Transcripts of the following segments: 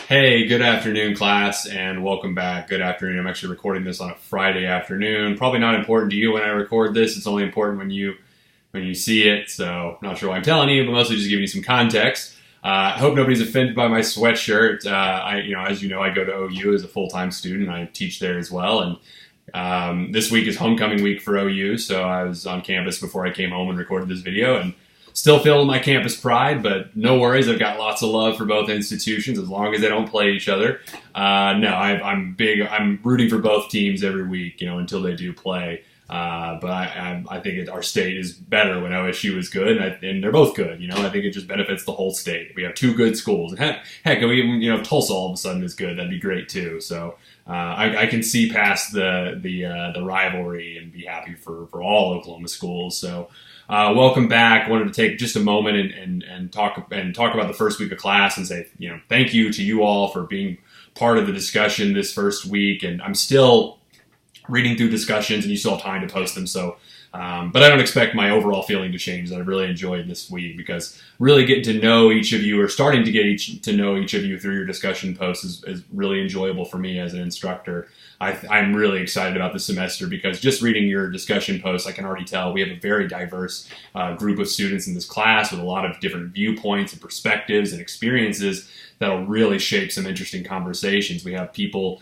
Hey, good afternoon, class, and welcome back. Good afternoon. I'm actually recording this on a Friday afternoon. Probably not important to you when I record this. It's only important when you see it. So, not sure why I'm telling you, but mostly just giving you some context. I hope nobody's offended by my sweatshirt. As you know, I go to OU as a full-time student. I teach there as well, and this week is homecoming week for OU. So I was on campus before I came home and recorded this video, and still feeling my campus pride, but no worries. I've got lots of love for both institutions as long as they don't play each other. I'm rooting for both teams every week, until they do play. But I think our state is better when OSU is good, and they're both good. I think it just benefits the whole state. We have two good schools, and heck, if Tulsa all of a sudden is good, that'd be great too. So I can see past the rivalry and be happy for all Oklahoma schools. So. Welcome back. Wanted to take just a moment and talk about the first week of class and say, thank you to you all for being part of the discussion this first week. And I'm still reading through discussions, and you still have time to post them. So, but I don't expect my overall feeling to change. That I've really enjoyed this week because really getting to know each of you, or starting to get to know each of you through your discussion posts is really enjoyable for me as an instructor. I'm really excited about this semester because just reading your discussion posts, I can already tell we have a very diverse group of students in this class with a lot of different viewpoints and perspectives and experiences that'll really shape some interesting conversations. We have people,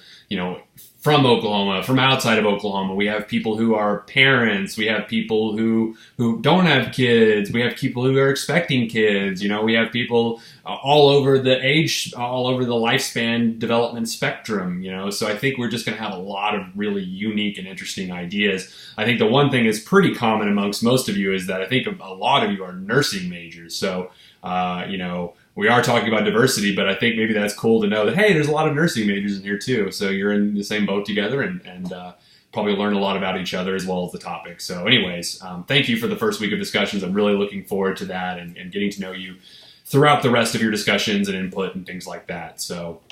from Oklahoma, from outside of Oklahoma. We have people who are parents. We have people who don't have kids. We have people who are expecting kids. We have people all over the lifespan development spectrum. So I think we're just going to have a lot of really unique and interesting ideas. I think the one thing is pretty common amongst most of you is that I think a lot of you are nursing majors. So, we are talking about diversity, but I think maybe that's cool to know that, hey, there's a lot of nursing majors in here too. So you're in the same boat together and probably learn a lot about each other as well as the topic. So anyways, thank you for the first week of discussions. I'm really looking forward to that and getting to know you throughout the rest of your discussions and input and things like that. So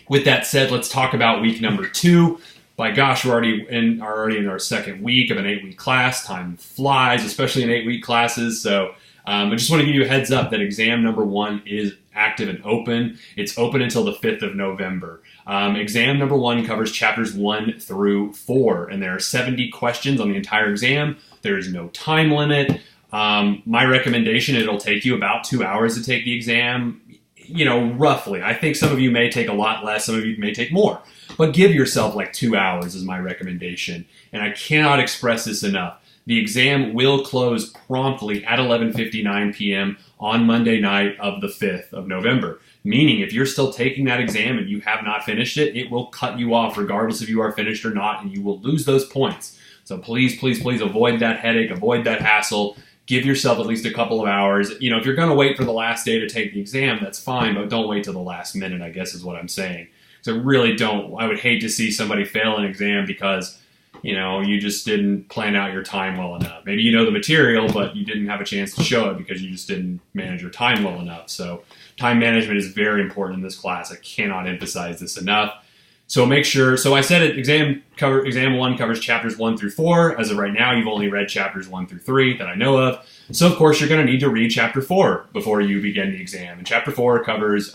with that said, let's talk about week number 2. By gosh, we're already in our second week of an 8-week class. Time flies, especially in 8-week classes. So I just want to give you a heads up that exam number 1 is active and open. It's open until the 5th of November. Exam number 1 covers chapters 1 through 4, and there are 70 questions on the entire exam. There is no time limit. My recommendation, it'll take you about 2 hours to take the exam, roughly. I think some of you may take a lot less, some of you may take more. But give yourself like 2 hours is my recommendation. And I cannot express this enough. The exam will close promptly at 11:59 p.m. on Monday night of the 5th of November. Meaning, if you're still taking that exam and you have not finished it, it will cut you off regardless if you are finished or not, and you will lose those points. So please, please, please avoid that headache, avoid that hassle. Give yourself at least a couple of hours. If you're going to wait for the last day to take the exam, that's fine, but don't wait till the last minute, I guess is what I'm saying. So I would hate to see somebody fail an exam because you just didn't plan out your time well enough. Maybe you know the material, but you didn't have a chance to show it because you just didn't manage your time well enough. So time management is very important in this class. I cannot emphasize this enough. So make sure, I said it, exam 1 covers chapters 1 through 4. As of right now, you've only read chapters 1 through 3 that I know of. So of course, you're going to need to read chapter 4 before you begin the exam. And chapter 4 covers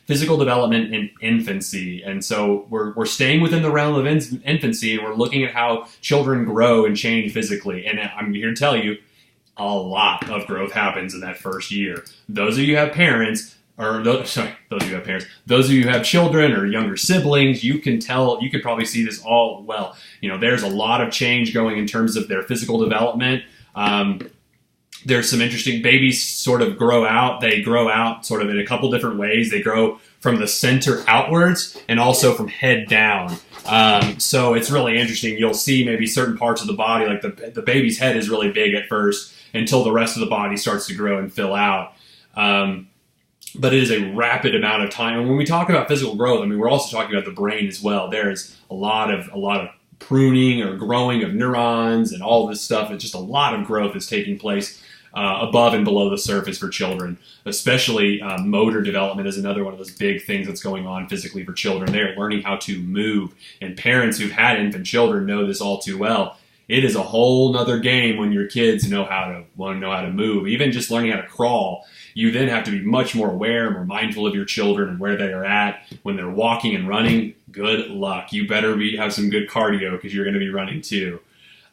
physical development in infancy. And so we're staying within the realm of infancy, and we're looking at how children grow and change physically. And I'm here to tell you, a lot of growth happens in that first year. Those of you who have parents, those of you who have children or younger siblings, you could probably see this all well. There's a lot of change going in terms of their physical development. There's some interesting, babies sort of grow out. They grow out sort of in a couple different ways. They grow from the center outwards and also from head down. So it's really interesting. You'll see maybe certain parts of the body, like the baby's head is really big at first until the rest of the body starts to grow and fill out. But it is a rapid amount of time. And when we talk about physical growth, we're also talking about the brain as well. There's a lot of pruning or growing of neurons and all this stuff. It's just a lot of growth is taking place above and below the surface for children. Especially motor development is another one of those big things that's going on physically for children. They're learning how to move. And parents who've had infant children know this all too well. it is a whole nother game when your kids want to know how to move. Even just learning how to crawl, you then have to be much more aware, more mindful of your children and where they are at when they're walking and running. Good luck. You better have some good cardio because you're going to be running too.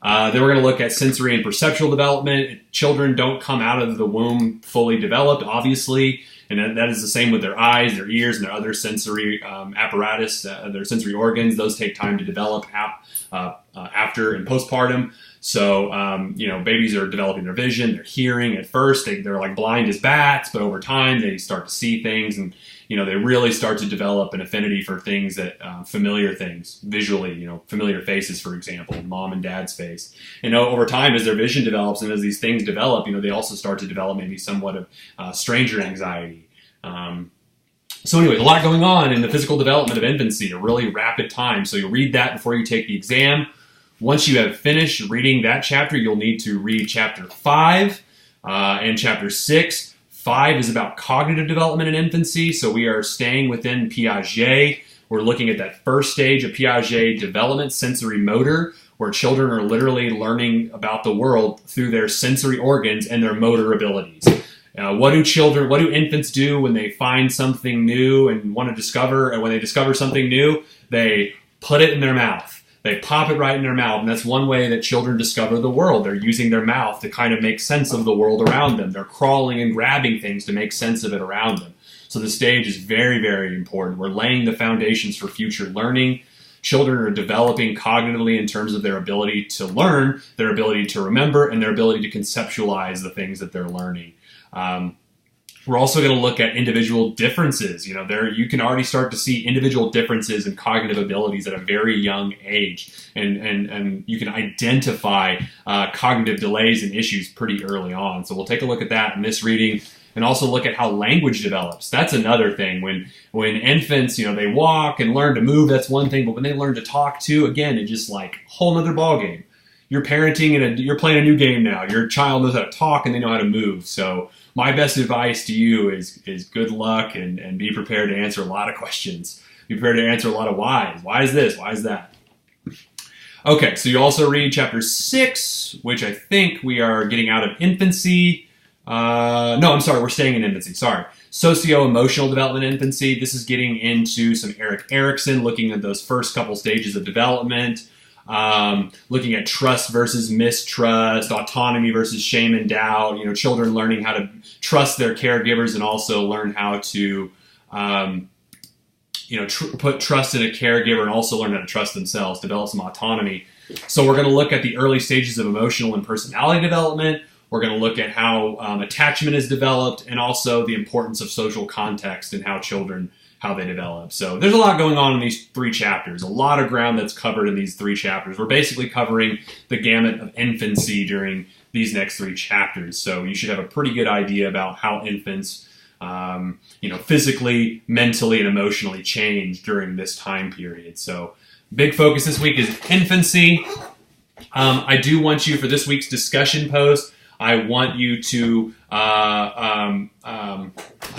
Then we're going to look at sensory and perceptual development. Children don't come out of the womb fully developed, obviously, and that is the same with their eyes, their ears, and their other sensory apparatus, their sensory organs. Those take time to develop after and postpartum. So, babies are developing their vision, their hearing. At first, they're like blind as bats, but over time, they start to see things, and they really start to develop an affinity for things that familiar things visually. Familiar faces, for example, mom and dad's face. And over time, as their vision develops and as these things develop, they also start to develop maybe somewhat of stranger anxiety. So anyways, a lot going on in the physical development of infancy, a really rapid time. So you'll read that before you take the exam. Once you have finished reading that chapter, you'll need to read chapter 5 and chapter 6. 5 is about cognitive development in infancy, so we are staying within Piaget. We're looking at that first stage of Piaget development, sensory motor, where children are literally learning about the world through their sensory organs and their motor abilities. What do infants do when they find something new and want to discover, and when they discover something new, they put it in their mouth. They pop it right in their mouth, and that's one way that children discover the world. They're using their mouth to kind of make sense of the world around them. They're crawling and grabbing things to make sense of it around them. So the stage is very, very important. We're laying the foundations for future learning. Children are developing cognitively in terms of their ability to learn, their ability to remember, and their ability to conceptualize the things that they're learning. We're also going to look at individual differences. You can already start to see individual differences in cognitive abilities at a very young age, and you can identify cognitive delays and issues pretty early on. So we'll take a look at that in this reading, and also look at how language develops. That's another thing. When infants, they walk and learn to move, that's one thing. But when they learn to talk too, again, it's just like a whole other ballgame. You're parenting and you're playing a new game now. Your child knows how to talk and they know how to move. So my best advice to you is good luck and be prepared to answer a lot of questions. Be prepared to answer a lot of whys. Why is this? Why is that? Okay, so you also read chapter 6, which I think we are getting out of infancy. We're staying in infancy. Sorry. Socio-emotional development in infancy. This is getting into some Erik Erikson, looking at those first couple stages of development. Looking at trust versus mistrust, autonomy versus shame and doubt, children learning how to trust their caregivers and also learn how to, put trust in a caregiver and also learn how to trust themselves, develop some autonomy. So we're going to look at the early stages of emotional and personality development. We're going to look at how attachment is developed and also the importance of social context and how they develop. So there's a lot going on in these 3 chapters, a lot of ground that's covered in these 3 chapters. We're basically covering the gamut of infancy during these next 3 chapters. So you should have a pretty good idea about how infants, physically, mentally, and emotionally change during this time period. So big focus this week is infancy. I do want you, for this week's discussion post, I want you to, I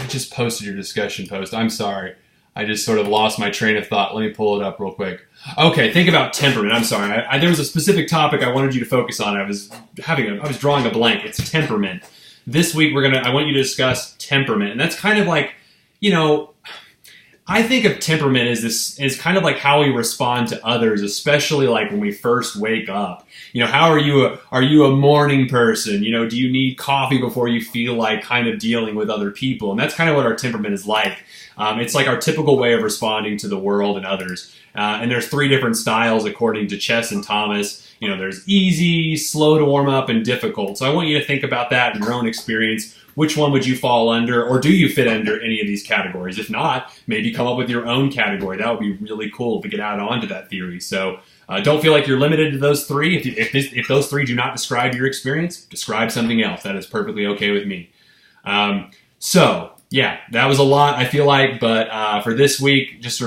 just posted your discussion post. I'm sorry. I just sort of lost my train of thought. Let me pull it up real quick. Okay, think about temperament. I'm sorry. There was a specific topic I wanted you to focus on. I was drawing a blank. It's temperament. This week I want you to discuss temperament. And that's kind of like, I think of temperament as kind of like how we respond to others, especially like when we first wake up. How are you a morning person? Do you need coffee before you feel like kind of dealing with other people? And that's kind of what our temperament is like. It's like our typical way of responding to the world and others. And there's 3 different styles according to Chess and Thomas. There's easy, slow to warm up, and difficult. So I want you to think about that in your own experience. Which one would you fall under, or do you fit under any of these categories? If not, maybe come up with your own category. That would be really cool if we could add on to that theory. So don't feel like you're limited to those 3. If those 3 do not describe your experience, describe something else. That is perfectly okay with me. Yeah, that was a lot, I feel like, but for this week, just a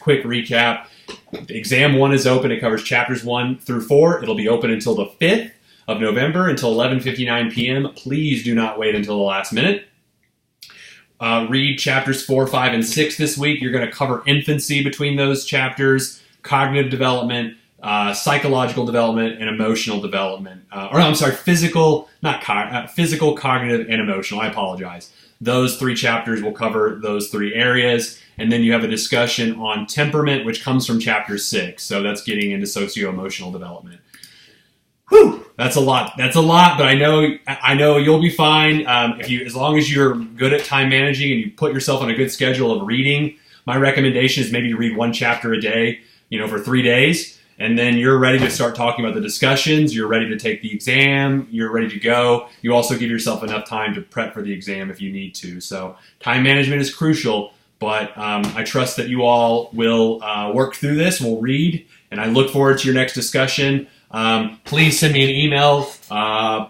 quick recap. Exam 1 is open. It covers chapters 1 through 4. It'll be open until the 5th of November until 11:59 p.m. Please do not wait until the last minute. Read chapters 4, 5, and 6 this week. You're going to cover infancy between those chapters, cognitive development, psychological development, and emotional development. Physical, physical, cognitive, and emotional. I apologize. Those 3 chapters will cover those 3 areas. And then you have a discussion on temperament, which comes from chapter 6. So that's getting into socio-emotional development. Whew, that's a lot. But I know you'll be fine as long as you're good at time managing and you put yourself on a good schedule of reading. My recommendation is maybe read 1 chapter a day, for 3 days, and then you're ready to start talking about the discussions. You're ready to take the exam. You're ready to go. You also give yourself enough time to prep for the exam if you need to. So time management is crucial. But I trust that you all will work through this. We'll read, and I look forward to your next discussion. Please send me an email.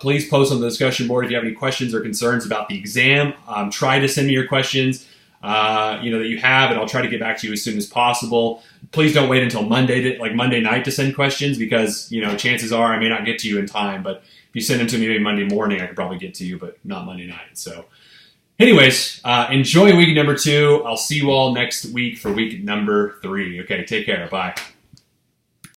Please post on the discussion board if you have any questions or concerns about the exam. Try to send me your questions that you have, and I'll try to get back to you as soon as possible. Please don't wait until Monday night to send questions because chances are I may not get to you in time. But if you send them to me maybe Monday morning, I could probably get to you, but not Monday night. So. Anyways, enjoy week number 2. I'll see you all next week for week number 3. Okay, take care. Bye.